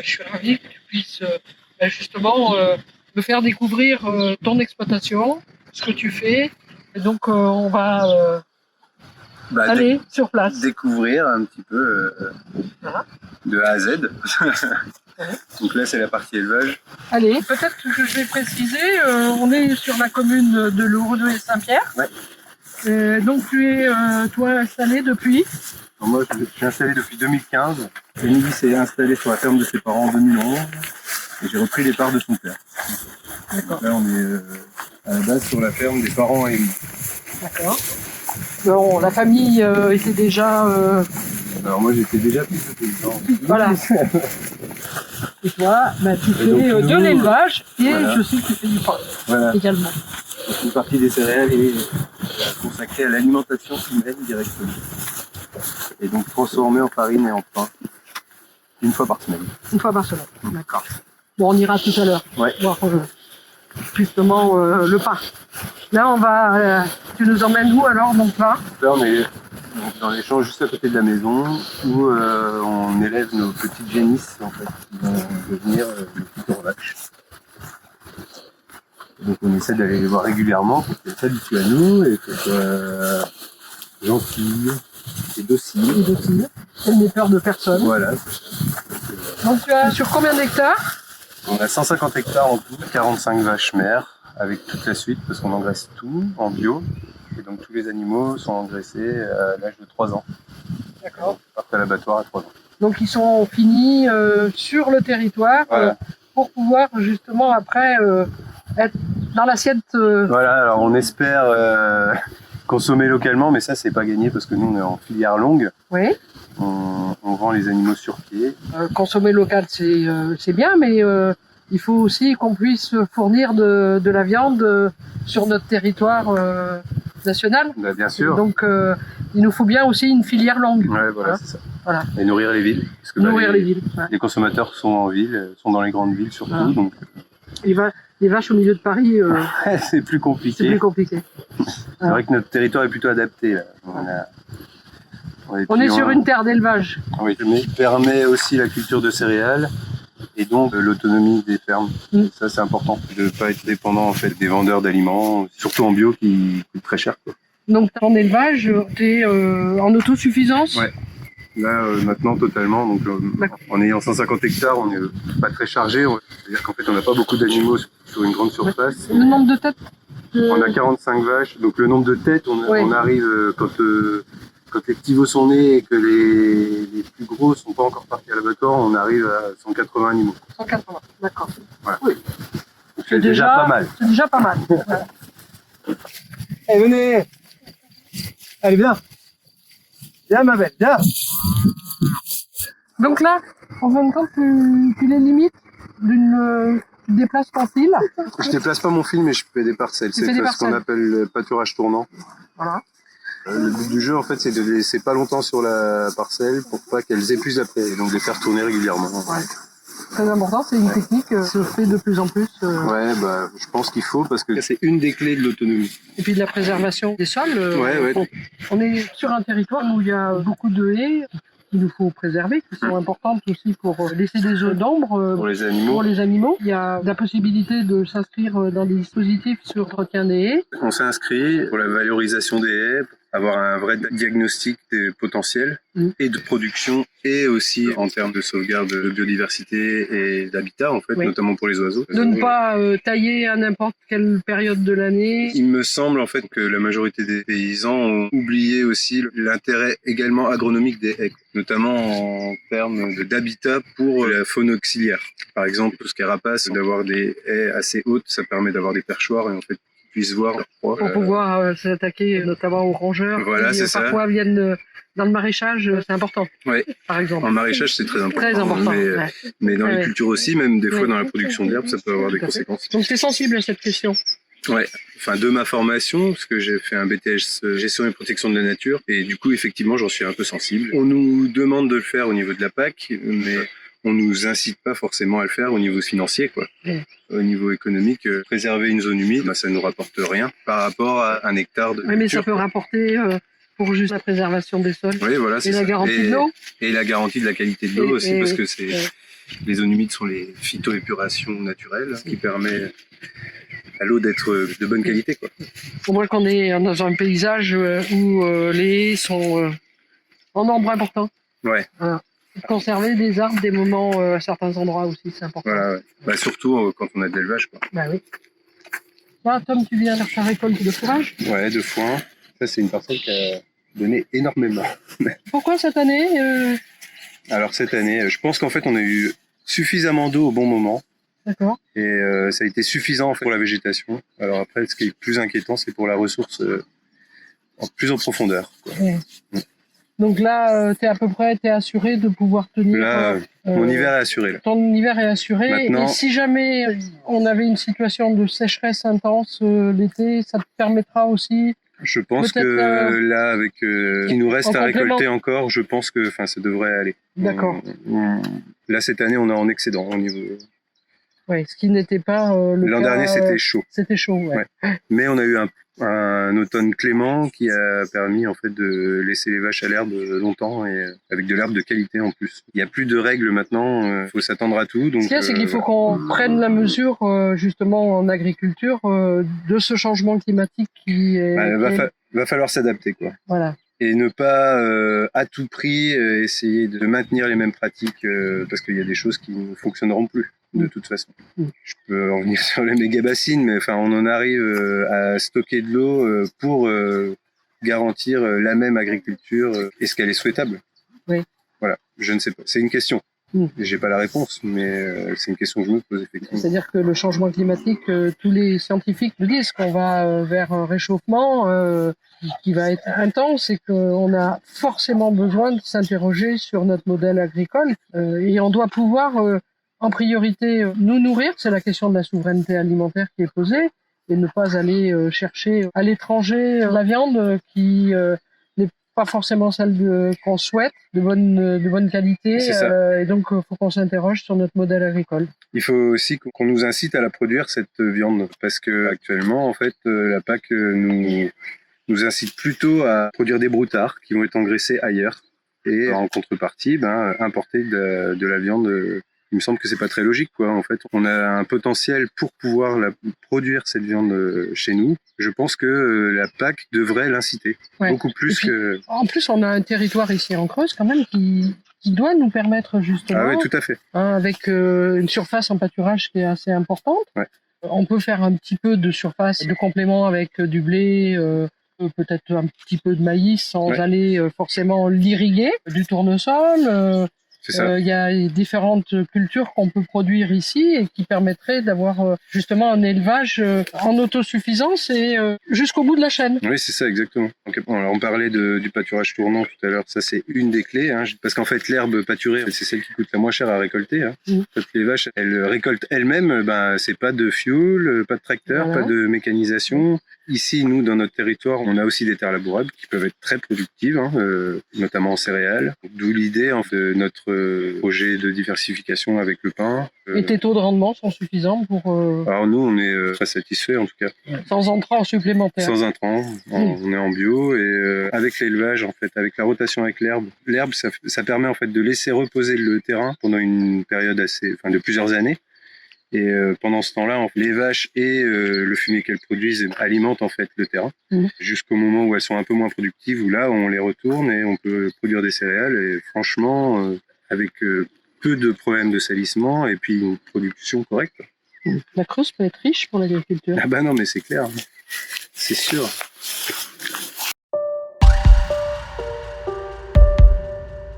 je suis ravi que tu puisses justement me faire découvrir ton exploitation, ce que tu fais. Et donc, on va aller sur place. Découvrir un petit peu Voilà. de A à Z. Donc là, c'est la partie élevage. Allez, peut-être que je vais préciser, on est sur la commune de Lourdes et Saint-Pierre. Ouais. Donc tu es, toi, installé depuis? Alors moi, je suis installé depuis 2015. Émilie s'est installée sur la ferme de ses parents en 2011. Et j'ai repris les parts de son père. D'accord. Là, on est à la base sur la ferme des parents et Émilie. D'accord. Bon, la famille était déjà... Alors moi, j'étais déjà plus de paysan. Voilà. Et toi, tu fais de l'élevage et voilà. Je sais que tu fais du pain également. Donc, une partie des céréales est consacrée à l'alimentation humaine directement. Et donc transformée en farine et en pain une fois par semaine. Une fois par semaine, d'accord. Bon, on ira tout à l'heure voir justement le pain. Là, on va... tu nous emmènes où alors, donc là? Là, on est dans les champs juste à côté de la maison où on élève nos petites génisses en fait, qui vont devenir des futures vaches. Donc on essaie d'aller les voir régulièrement pour qu'elles s'habituent à nous et qu'elles soient gentilles et dociles. Et dociles. Elles n'aient peur de personne. Voilà. Donc tu as sur combien d'hectares? On a 150 hectares en tout, 45 vaches mères avec toute la suite parce qu'on engraisse tout en bio. Et donc tous les animaux sont engraissés à l'âge de 3 ans. D'accord. Ils partent à l'abattoir à 3 ans. Donc ils sont finis sur le territoire pour pouvoir justement après être dans l'assiette. Voilà, alors on espère consommer localement, mais ça c'est pas gagné parce que nous on est en filière longue. Oui. On vend les animaux sur pied. Consommer local c'est bien, mais il faut aussi qu'on puisse fournir de la viande sur notre territoire national. Bah, bien sûr. Donc il nous faut bien aussi une filière longue. Ouais, voilà, c'est ça. Voilà. Et nourrir les villes. Parce que nourrir les villes. Les consommateurs sont en ville, sont dans les grandes villes surtout. Donc... Les vaches au milieu de Paris, c'est plus compliqué. C'est plus compliqué. C'est vrai que notre territoire est plutôt adapté. Là. On est sur une terre d'élevage. Oui, mais permet aussi la culture de céréales et donc l'autonomie des fermes. Ça, c'est important de ne pas être dépendant en fait, des vendeurs d'aliments, surtout en bio qui coûtent très cher. Quoi. Donc, en élevage, tu es en autosuffisance? Ouais. Là, maintenant, totalement. Donc, en ayant 150 hectares, on n'est pas très chargé. C'est-à-dire qu'en fait, on n'a pas beaucoup d'animaux sur une grande surface. Le nombre de têtes On a 45 vaches. Donc, le nombre de têtes, on arrive quand les petits veaux sont nés et que les plus gros ne sont pas encore partis à l'abattoir, on arrive à 180 animaux. 180, d'accord. Voilà. Oui. C'est déjà pas mal. C'est déjà pas mal. Allez, venez. Allez, viens. Viens, ma belle, viens. Donc là, en fin de compte, tu les limites tu déplaces ton fil. Je déplace pas mon fil, mais je fais des parcelles. C'est ce qu'on appelle le pâturage tournant. Voilà. Le but du jeu, en fait, c'est de les laisser pas longtemps sur la parcelle pour pas qu'elles épuisent après, et donc de les faire tourner régulièrement. Ouais. Très important, c'est une technique qui se fait de plus en plus. Ouais, bah, je pense qu'il faut parce que c'est une des clés de l'autonomie. Et puis de la préservation des sols. On est sur un territoire où il y a beaucoup de haies qu'il nous faut préserver, qui sont importantes aussi pour laisser des zones d'ombre pour les animaux. Il y a la possibilité de s'inscrire dans des dispositifs sur l'entretien des haies. On s'est inscrit pour la valorisation des haies, pour avoir un vrai diagnostic des potentiels et de production et aussi en termes de sauvegarde de biodiversité et d'habitat en fait, notamment pour les oiseaux. De ne pas tailler à n'importe quelle période de l'année. Il me semble en fait que la majorité des paysans ont oublié aussi l'intérêt également agronomique des haies, notamment en termes d'habitat pour la faune auxiliaire. Par exemple, tout ce qui est rapace, d'avoir des haies assez hautes, ça permet d'avoir des perchoirs et en fait puissent voir leur proie. Pour pouvoir s'attaquer notamment aux rongeurs qui parfois viennent dans le maraîchage, c'est important. Oui. Par exemple. En maraîchage, c'est très important. Très important. Mais dans les cultures aussi, même des fois dans la production d'herbes, ça peut avoir des conséquences. Donc c'est sensible à cette question. Ouais, enfin de ma formation, parce que j'ai fait un BTS gestion et protection de la nature, et du coup effectivement j'en suis un peu sensible. On nous demande de le faire au niveau de la PAC, mais on nous incite pas forcément à le faire au niveau financier, quoi. Au niveau économique, préserver une zone humide, ça nous rapporte rien par rapport à un hectare de culture. Mais ça peut rapporter pour juste la préservation des sols. Oui, voilà, c'est Et ça. la garantie de l'eau. Et la garantie de la qualité de l'eau Et- aussi, et- parce que les zones humides sont les phytoépurations naturelles, ce qui permet à l'eau d'être de bonne qualité, quoi. Au moins qu'on est dans un paysage où les haies sont en nombre important. Ouais. Voilà. Conserver des arbres des moments à certains endroits aussi, c'est important. Voilà, ouais. Bah, surtout quand on a de l'élevage, quoi. Bah oui. Là, Tom, tu viens faire ta récolte de fourrage. Ouais, de foin. Ça, c'est une parcelle qui a donné énormément. Pourquoi cette année Alors cette année, je pense qu'en fait, on a eu suffisamment d'eau au bon moment. D'accord. Et ça a été suffisant en fait, pour la végétation. Alors après, ce qui est plus inquiétant, c'est pour la ressource plus en profondeur, quoi. Ouais. Donc là, t'es assuré de pouvoir tenir. Là, mon hiver est assuré. Là. Ton hiver est assuré. Maintenant, et si jamais on avait une situation de sécheresse intense l'été, ça te permettra aussi. je pense que là, avec ce qui nous reste à récolter encore, je pense que ça devrait aller. D'accord. Là, cette année, on est en excédent au niveau. Oui, ce qui n'était pas le L'an cas, dernier, c'était chaud. C'était chaud, ouais. Mais on a eu un automne clément qui a permis en fait de laisser les vaches à l'herbe longtemps et avec de l'herbe de qualité en plus. Il n'y a plus de règles maintenant, faut s'attendre à tout. Donc, ce qu'il y a, c'est qu'il faut qu'on prenne la mesure justement en agriculture de ce changement climatique qui est. Va falloir s'adapter, quoi. Voilà. Et ne pas à tout prix essayer de maintenir les mêmes pratiques parce qu'il y a des choses qui ne fonctionneront plus de toute façon. Je peux en venir sur les méga-bassines, mais on en arrive à stocker de l'eau pour garantir la même agriculture. Est-ce qu'elle est souhaitable? Oui. Voilà, je ne sais pas. C'est une question. J'ai pas la réponse, mais c'est une question que je me pose effectivement. C'est-à-dire que le changement climatique, tous les scientifiques le disent, qu'on va vers un réchauffement qui va être intense et qu'on a forcément besoin de s'interroger sur notre modèle agricole et on doit pouvoir en priorité nous nourrir, c'est la question de la souveraineté alimentaire qui est posée, et ne pas aller chercher à l'étranger la viande qui n'est pas forcément celle qu'on souhaite, de bonne qualité, et donc il faut qu'on s'interroge sur notre modèle agricole. Il faut aussi qu'on nous incite à la produire, cette viande, parce que actuellement, en fait, la PAC nous incite plutôt à produire des broutards qui vont être engraissés ailleurs, et en contrepartie, importer de la viande. Il me semble que c'est pas très logique, quoi. En fait, on a un potentiel pour pouvoir produire cette viande chez nous. Je pense que la PAC devrait l'inciter beaucoup plus que. En plus, on a un territoire ici en Creuse quand même qui doit nous permettre justement. Ah oui, tout à fait. Avec une surface en pâturage qui est assez importante. Ouais. On peut faire un petit peu de surface de complément avec du blé. Peut-être un petit peu de maïs sans aller forcément l'irriguer, du tournesol. Il y a différentes cultures qu'on peut produire ici et qui permettraient d'avoir justement un élevage en autosuffisance et jusqu'au bout de la chaîne. Oui, c'est ça, exactement. Alors, on parlait du pâturage tournant tout à l'heure. Ça, c'est une des clés, parce qu'en fait, l'herbe pâturée, c'est celle qui coûte la moins cher à récolter. Parce que les vaches, elles récoltent elles-mêmes. C'est pas de fuel, pas de tracteur, pas de mécanisation. Ici, nous, dans notre territoire, on a aussi des terres labourables qui peuvent être très productives, notamment en céréales. D'où l'idée de notre projet de diversification avec le pain. Et tes taux de rendement sont suffisants pour... Alors nous, on est très satisfaits en tout cas. Sans intrants supplémentaires. Sans intrants, on est en bio et avec l'élevage, en fait, avec la rotation avec l'herbe, ça permet en fait de laisser reposer le terrain pendant une période de plusieurs années. Et pendant ce temps-là, les vaches et le fumier qu'elles produisent alimentent en fait le terrain jusqu'au moment où elles sont un peu moins productives, où là on les retourne et on peut produire des céréales. Et franchement, avec peu de problèmes de salissement et puis une production correcte. La Creuse peut être riche pour l'agriculture. Ah bah non, mais c'est clair, c'est sûr.